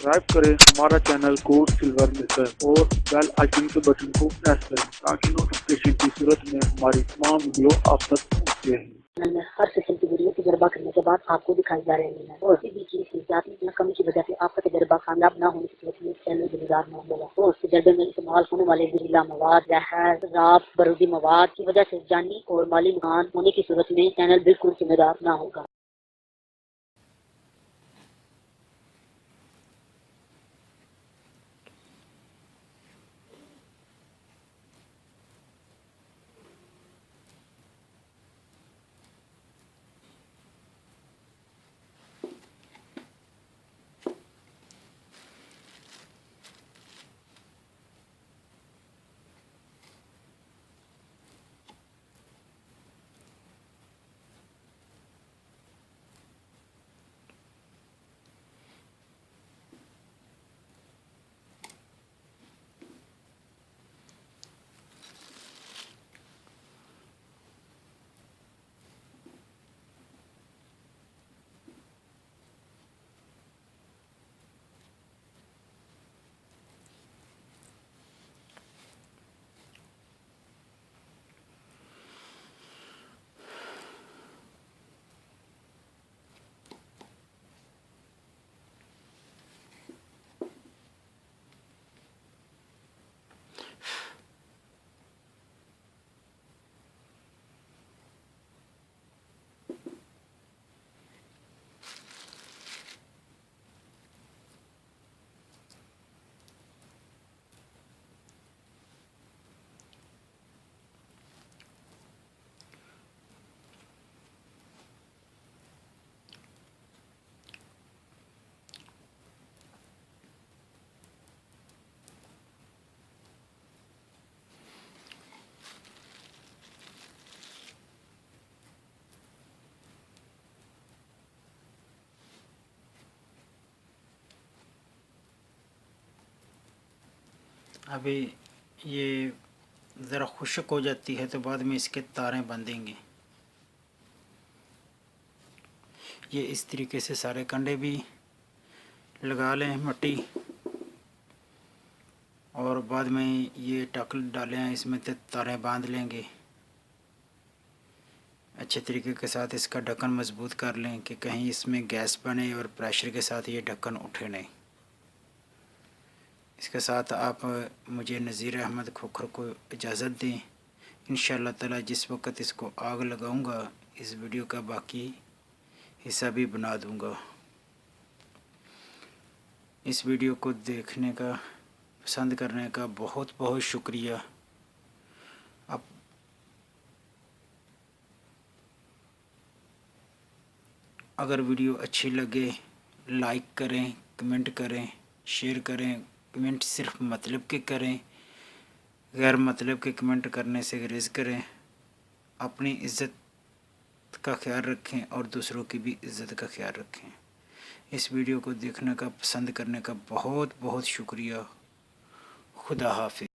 Subscribe करें हमारा channel code silver maker और बेल आइकन के बटन को प्रेस करें ताकि नोटिफिकेशन की सूरत में हमारी तमाम वीडियो आप तक पहुँचते हैं। में हर किस्म की वीडियो तजर्बा करने के बाद आपको दिखाई जा रही है और किसी भी चीज की जाती या कमी की वजह से आपका तजर्बा कामयाब न होने की सूरत में चैनल जिम्मेदार न होगा और उस तजर्बे में इस्तेमाल होने वाले जहरीला मवाद, जहर, शराब, बारूदी मवाद की वजह से जानी और माली नुकसान होने की सूरत में चैनल बिल्कुल जिम्मेदार न होगा। अभी ये ज़रा खुश्क हो जाती है तो बाद में इसके तारें बंधेंगे। ये इस तरीके से सारे कंडे भी लगा लें मट्टी और बाद में ये टक डालें, इसमें तारें बांध लेंगे। अच्छे तरीके के साथ इसका ढक्कन मजबूत कर लें कि कहीं इसमें गैस बने और प्रेशर के साथ ये ढक्कन उठे नहीं। इसके साथ आप मुझे नज़ीर अहमद खोखर को इजाज़त दें। इंशाअल्लाह ताला जिस वक़्त इसको आग लगाऊंगा इस वीडियो का बाकी हिस्सा भी बना दूंगा। इस वीडियो को देखने का, पसंद करने का बहुत बहुत शुक्रिया। अब अगर वीडियो अच्छी लगे लाइक करें, कमेंट करें, शेयर करें। कमेंट सिर्फ मतलब के करें, गैर मतलब के कमेंट करने से गुरेज करें। अपनी इज़्ज़त का ख्याल रखें और दूसरों की भी इज़्ज़त का ख्याल रखें। इस वीडियो को देखने का, पसंद करने का बहुत बहुत शुक्रिया। खुदा हाफिज़।